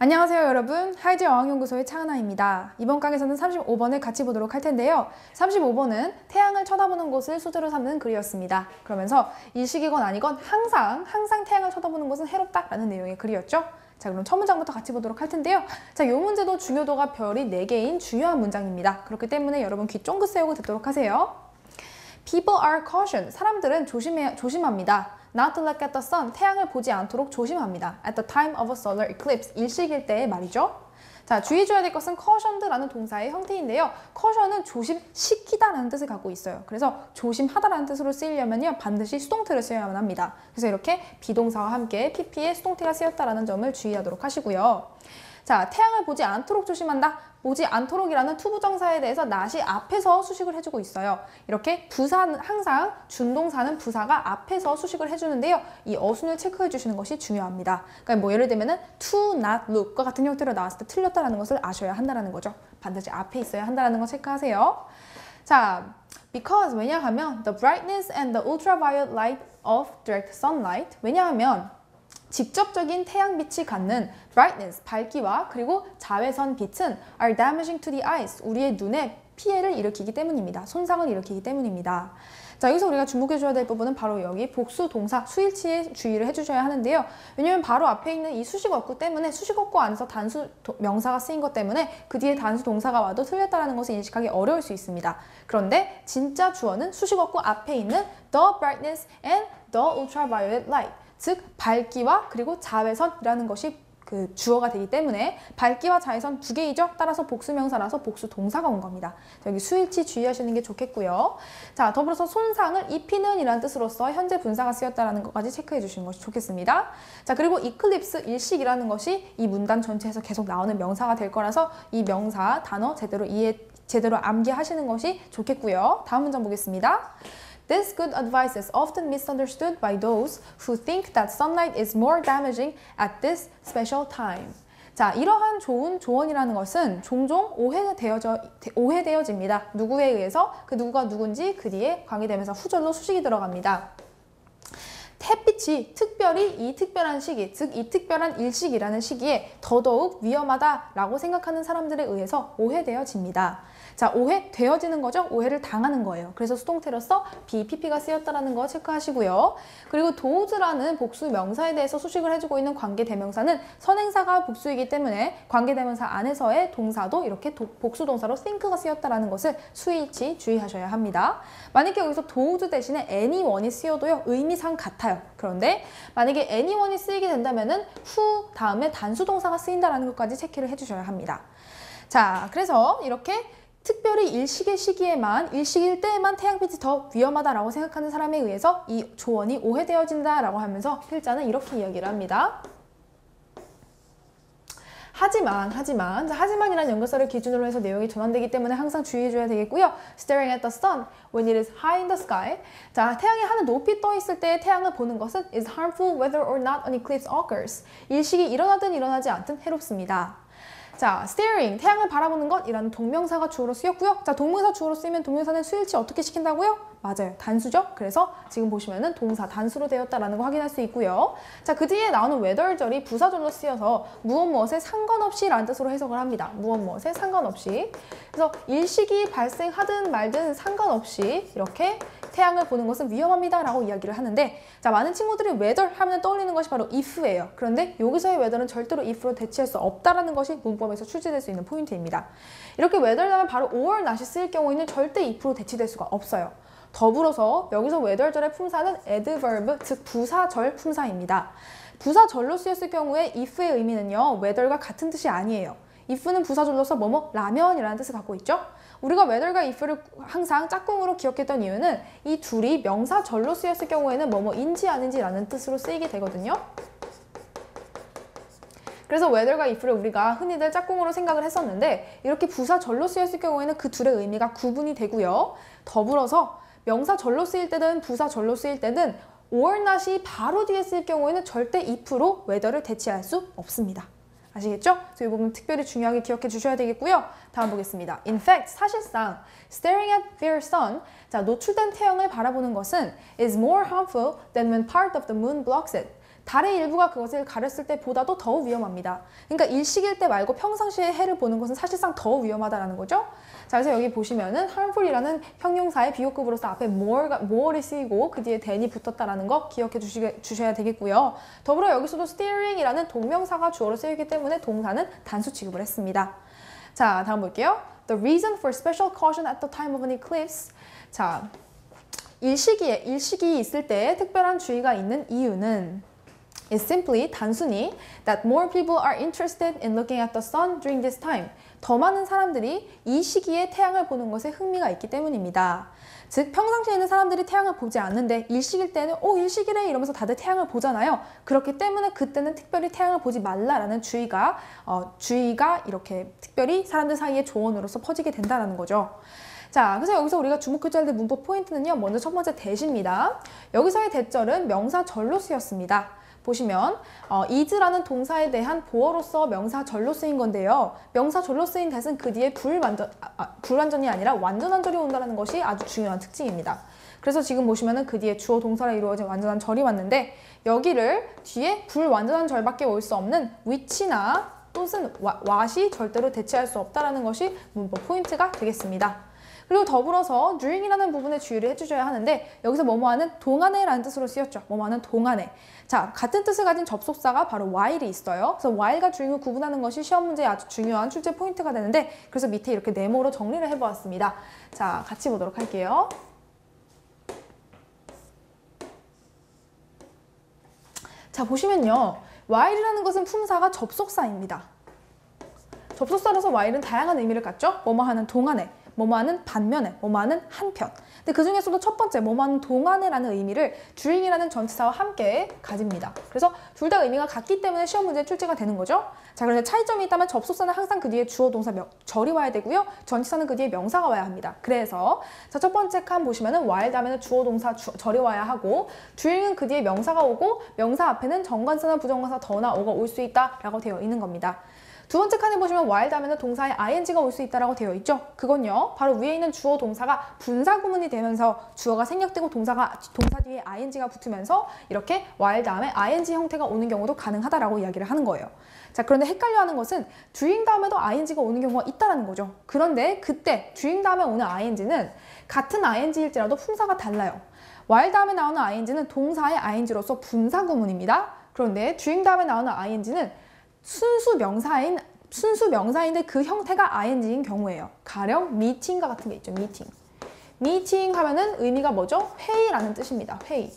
안녕하세요 여러분, 하이즈 어학연구소의 차은아입니다. 이번 강에서는 35번을 같이 보도록 할 텐데요. 35번은 태양을 쳐다보는 곳을 소재로 삼는 글이었습니다. 그러면서 일식이건 아니건 항상 태양을 쳐다보는 곳은 해롭다라는 내용의 글이었죠. 자, 그럼 첫 문장부터 같이 보도록 할 텐데요. 자, 이 문제도 중요도가 별이 4개인 중요한 문장입니다. 그렇기 때문에 여러분 귀 쫑긋 세우고 듣도록 하세요. People are cautioned. 사람들은 조심합니다. Not to look at the sun. 태양을 보지 않도록 조심합니다. At the time of a solar eclipse. 일식일 때의 말이죠. 자, 주의해줘야 될 것은 cautioned라는 동사의 형태인데요. caution은 조심시키다라는 뜻을 갖고 있어요. 그래서 조심하다라는 뜻으로 쓰이려면요, 반드시 수동태를 써야만 합니다. 그래서 이렇게 비동사와 함께 pp에 수동태가 쓰였다라는 점을 주의하도록 하시고요. 자, 태양을 보지 않도록 조심한다. 보지 않도록이라는 투부정사에 대해서 not이 앞에서 수식을 해주고 있어요. 이렇게 부사는 항상 준동사는 부사가 앞에서 수식을 해주는데요. 이 어순을 체크해 주시는 것이 중요합니다. 그러니까 뭐 예를 들면은 to not look과 같은 형태로 나왔을 때 틀렸다라는 것을 아셔야 한다는 거죠. 반드시 앞에 있어야 한다는 거 체크하세요. 자, because 왜냐하면 the brightness and the ultraviolet light of direct sunlight 왜냐하면 직접적인 태양빛이 갖는 brightness, 밝기와 그리고 자외선 빛은 are damaging to the eyes, 우리의 눈에 피해를 일으키기 때문입니다. 손상을 일으키기 때문입니다. 자, 여기서 우리가 주목해줘야 될 부분은 바로 여기 복수 동사, 수일치에 주의를 해주셔야 하는데요. 왜냐면 바로 앞에 있는 이 수식어구 때문에 수식어구 안에서 단수 명사가 쓰인 것 때문에 그 뒤에 단수 동사가 와도 틀렸다는 것을 인식하기 어려울 수 있습니다. 그런데 진짜 주어는 수식어구 앞에 있는 the brightness and the ultraviolet light, 즉 밝기와 그리고 자외선이라는 것이 그 주어가 되기 때문에 밝기와 자외선 두 개이죠. 따라서 복수명사라서 복수 동사가 온 겁니다. 여기 수일치 주의하시는 게 좋겠고요. 자, 더불어서 손상을 입히는 이라는 뜻으로서 현재 분사가 쓰였다는 것까지 체크해 주시는 것이 좋겠습니다. 자, 그리고 이클립스, 일식이라는 것이 이 문단 전체에서 계속 나오는 명사가 될 거라서 이 명사 단어 제대로 암기하시는 것이 좋겠고요. 다음 문장 보겠습니다. This good advice is often misunderstood by those who think that sunlight is more damaging at this special time. 자, 이러한 좋은 조언이라는 것은 종종 오해되어집니다. 누구에 의해서 그 누구가 누군지 그 뒤에 관계되면서 후절로 수식이 들어갑니다. 햇빛이 특별히 이 특별한 시기, 즉 이 특별한 일식이라는 시기에 더더욱 위험하다라고 생각하는 사람들에 의해서 오해되어집니다. 자, 오해되어지는 거죠. 오해를 당하는 거예요. 그래서 수동태로서 BPP가 쓰였다는 거 체크하시고요. 그리고 도우즈라는 복수 명사에 대해서 수식을 해주고 있는 관계대명사는 선행사가 복수이기 때문에 관계대명사 안에서의 동사도 이렇게 복수 동사로 think가 쓰였다는 것을 수일치 주의하셔야 합니다. 만약에 여기서 도우즈 대신에 anyone이 쓰여도요, 의미상 같아요. 그런데 만약에 anyone이 쓰이게 된다면은 who 다음에 단수 동사가 쓰인다는 것까지 체크를 해주셔야 합니다. 자, 그래서 이렇게 특별히 일식의 시기에만, 일식일 때에만 태양빛이 더 위험하다라고 생각하는 사람에 의해서 이 조언이 오해되어진다라고 하면서 필자는 이렇게 이야기를 합니다. 하지만이라는 연결사를 기준으로 해서 내용이 전환되기 때문에 항상 주의해줘야 되겠고요. Staring at the sun when it is high in the sky. 자, 태양이 하늘 높이 떠 있을 때 태양을 보는 것은 is harmful whether or not an eclipse occurs. 일식이 일어나든 일어나지 않든 해롭습니다. 자, staring, 태양을 바라보는 것이라는 동명사가 주어로 쓰였고요. 자, 동명사 주어로 쓰이면 동명사는 수일치 어떻게 시킨다고요? 맞아요. 단수죠? 그래서 지금 보시면은 동사 단수로 되었다라는 거 확인할 수 있고요. 자, 그 뒤에 나오는 whether절이 부사절로 쓰여서 무엇에 상관없이 라는 뜻으로 해석을 합니다. 무엇에 상관없이. 그래서 일식이 발생하든 말든 상관없이 이렇게 태양을 보는 것은 위험합니다 라고 이야기를 하는데, 자, 많은 친구들이 whether 하면 떠올리는 것이 바로 if예요. 그런데 여기서의 whether는 절대로 if로 대체할 수 없다라는 것이 문법에서 출제될 수 있는 포인트입니다. 이렇게 whether 다음에 바로 or, not이 쓰일 경우에는 절대 if로 대체될 수가 없어요. 더불어서 여기서 whether절의 품사는 adverb, 즉 부사절 품사입니다. 부사절로 쓰였을 경우에 if의 의미는요, whether과 같은 뜻이 아니에요. if는 부사절로서 라면이라는 뜻을 갖고 있죠. 우리가 whether과 if를 항상 짝꿍으로 기억했던 이유는 이 둘이 명사절로 쓰였을 경우에는 인지 아닌지라는 뜻으로 쓰이게 되거든요. 그래서 whether과 if를 우리가 흔히들 짝꿍으로 생각을 했었는데, 이렇게 부사절로 쓰였을 경우에는 그 둘의 의미가 구분이 되고요. 더불어서 명사절로 쓰일 때든 부사절로 쓰일 때든 or not이 바로 뒤에 쓰일 경우에는 절대 if로 whether를 대체할 수 없습니다. 아시겠죠? 그래서 이 부분 특별히 중요하게 기억해 주셔야 되겠고요. 다음 보겠습니다. In fact, 사실상 staring at their sun, 자, 노출된 태양을 바라보는 것은 is more harmful than when part of the moon blocks it. 달의 일부가 그것을 가렸을 때보다도 더 위험합니다. 그러니까 일식일 때 말고 평상시에 해를 보는 것은 사실상 더 위험하다는 거죠. 자, 그래서 여기 보시면은 harmful이라는 형용사의 비호급으로서 앞에 more이 쓰이고 그 뒤에 than이 붙었다라는 거 기억해 주셔야 되겠고요. 더불어 여기서도 steering이라는 동명사가 주어로 쓰이기 때문에 동사는 단수 취급을 했습니다. 자, 다음 볼게요. The reason for special caution at the time of an eclipse. 자, 일식이 있을 때 특별한 주의가 있는 이유는 is simply 단순히 that more people are interested in looking at the sun during this time. 더 많은 사람들이 이 시기에 태양을 보는 것에 흥미가 있기 때문입니다. 즉 평상시에는 사람들이 태양을 보지 않는데 일식일 때는 일식이래 이러면서 다들 태양을 보잖아요. 그렇기 때문에 그때는 특별히 태양을 보지 말라라는 주의가 이렇게 특별히 사람들 사이에 조언으로서 퍼지게 된다는 거죠. 자, 그래서 여기서 우리가 주목해줘야 될 문법 포인트는요. 먼저 첫 번째 대시입니다. 여기서의 대절은 명사절로 쓰였습니다. 보시면 is라는 동사에 대한 보어로서 명사절로 쓰인 건데요. 명사절로 쓰인 대신 그 뒤에 불완전이 아니라 완전한 절이 온다는 것이 아주 중요한 특징입니다. 그래서 지금 보시면은 그 뒤에 주어 동사로 이루어진 완전한 절이 왔는데 여기를 뒤에 불완전한 절밖에 올 수 없는 which나 또는 what이 절대로 대체할 수 없다는 것이 문법 포인트가 되겠습니다. 그리고 더불어서 during이라는 부분에 주의를 해주셔야 하는데 여기서 뭐뭐하는 동안에라는 뜻으로 쓰였죠. 뭐뭐하는 동안에. 자, 같은 뜻을 가진 접속사가 바로 while이 있어요. 그래서 while과 during을 구분하는 것이 시험 문제의 아주 중요한 출제 포인트가 되는데 그래서 밑에 이렇게 네모로 정리를 해보았습니다. 자, 같이 보도록 할게요. 자, 보시면요. while이라는 것은 품사가 접속사입니다. 접속사로서 while은 다양한 의미를 갖죠. 뭐뭐하는 동안에. 뭐뭐하는 반면에, 뭐뭐하는 한편. 근데 그 중에서도 첫 번째 뭐뭐하는 동안에라는 의미를 during이라는 전치사와 함께 가집니다. 그래서 둘 다 의미가 같기 때문에 시험 문제에 출제가 되는 거죠. 자, 그런데 차이점이 있다면 접속사는 항상 그 뒤에 주어, 동사, 절이 와야 되고요. 전치사는 그 뒤에 명사가 와야 합니다. 그래서 자, 첫 번째 칸 보시면은 while 다음에는 주어, 동사, 절이 와야 하고 during은 그 뒤에 명사가 오고 명사 앞에는 정관사나 부정관사 더나 오가 올 수 있다라고 되어 있는 겁니다. 두 번째 칸에 보시면 while 다음에는 동사에 ing가 올 수 있다라고 되어 있죠. 그건요. 바로 위에 있는 주어 동사가 분사 구문이 되면서 주어가 생략되고 동사 뒤에 ing가 붙으면서 이렇게 while 다음에 ing 형태가 오는 경우도 가능하다라고 이야기를 하는 거예요. 자, 그런데 헷갈려하는 것은 during 다음에도 ing가 오는 경우가 있다라는 거죠. 그런데 그때 during 다음에 오는 ing는 같은 ing일지라도 품사가 달라요. while 다음에 나오는 ing는 동사의 ing로서 분사 구문입니다. 그런데 during 다음에 나오는 ing는 순수 명사인데 그 형태가 ing인 경우예요. 가령 meeting과 같은 게 있죠. meeting 하면은 의미가 뭐죠? 회의라는 뜻입니다. 회의.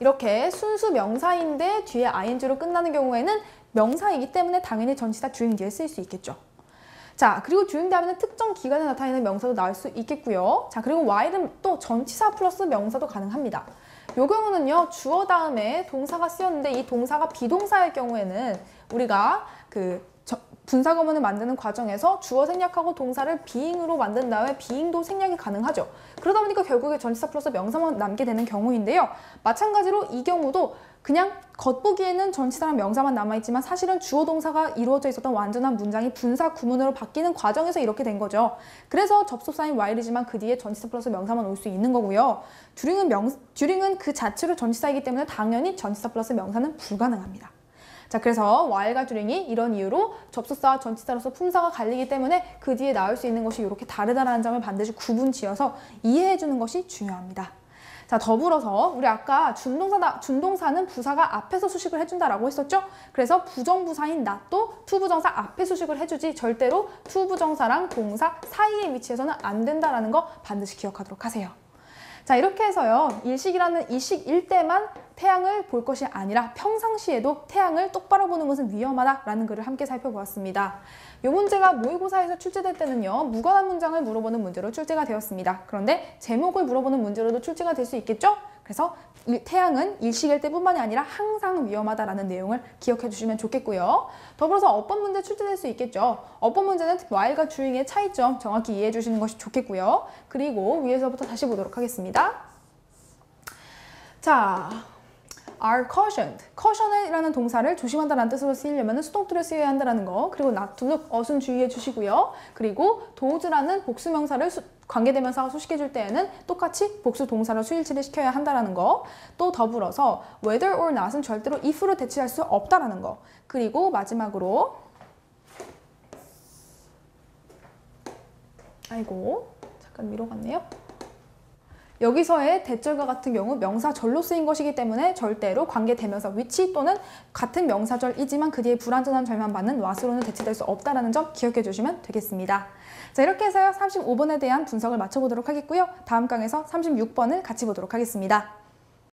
이렇게 순수 명사인데 뒤에 ing로 끝나는 경우에는 명사이기 때문에 당연히 전치사 during 뒤에 쓸 수 있겠죠. 자, 그리고 during 다음에는 특정 기간에 나타내는 명사도 나올 수 있겠고요. 자, 그리고 while은 또 전치사 플러스 명사도 가능합니다. 요 경우는요, 주어 다음에 동사가 쓰였는데 이 동사가 비동사일 경우에는 우리가 분사 구문을 만드는 과정에서 주어 생략하고 동사를 being으로 만든 다음에 being도 생략이 가능하죠. 그러다 보니까 결국에 전치사 플러스 명사만 남게 되는 경우인데요. 마찬가지로 이 경우도 그냥 겉보기에는 전치사랑 명사만 남아있지만 사실은 주어 동사가 이루어져 있었던 완전한 문장이 분사 구문으로 바뀌는 과정에서 이렇게 된 거죠. 그래서 접속사인 while이지만 그 뒤에 전치사 플러스 명사만 올 수 있는 거고요. during은 그 자체로 전치사이기 때문에 당연히 전치사 플러스 명사는 불가능합니다. 자, 그래서 while과 during이 이런 이유로 접속사와 전치사로서 품사가 갈리기 때문에 그 뒤에 나올 수 있는 것이 이렇게 다르다는 점을 반드시 구분 지어서 이해해 주는 것이 중요합니다. 자, 더불어서 우리 아까 준동사는 부사가 앞에서 수식을 해준다라고 했었죠? 그래서 부정부사인 not도 투부정사 앞에 수식을 해주지 절대로 투부정사랑 동사 사이에 위치해서는 안 된다라는 거 반드시 기억하도록 하세요. 자, 이렇게 해서요. 일식일 때만 태양을 볼 것이 아니라 평상시에도 태양을 똑바로 보는 것은 위험하다라는 글을 함께 살펴보았습니다. 이 문제가 모의고사에서 출제될 때는요. 무관한 문장을 물어보는 문제로 출제가 되었습니다. 그런데 제목을 물어보는 문제로도 출제가 될 수 있겠죠? 그래서 태양은 일식일 때뿐만이 아니라 항상 위험하다라는 내용을 기억해 주시면 좋겠고요. 더불어서 어법 문제 출제될 수 있겠죠. 어법 문제는 while과 during의 차이점 정확히 이해해 주시는 것이 좋겠고요. 그리고 위에서부터 다시 보도록 하겠습니다. 자, are cautioned. caution이라는 동사를 조심한다라는 뜻으로 쓰이려면 수동태를 쓰여야 한다는 거. 그리고 not to look, 어순 주의해 주시고요. 그리고 does라는 복수명사를 관계대명사가 수식해줄 때에는 똑같이 복수 동사로 수일치를 시켜야 한다는 거. 또 더불어서 whether or not은 절대로 if로 대체할 수 없다라는 거. 그리고 마지막으로 아이고 잠깐 위로 갔네요. 여기서의 대절과 같은 경우 명사절로 쓰인 것이기 때문에 절대로 관계대명사 위치 또는 같은 명사절이지만 그 뒤에 불완전한 절만 받는 what으로는 대체될 수 없다는 점 기억해 주시면 되겠습니다. 자, 이렇게 해서요 35번에 대한 분석을 마쳐보도록 하겠고요. 다음 강에서 36번을 같이 보도록 하겠습니다.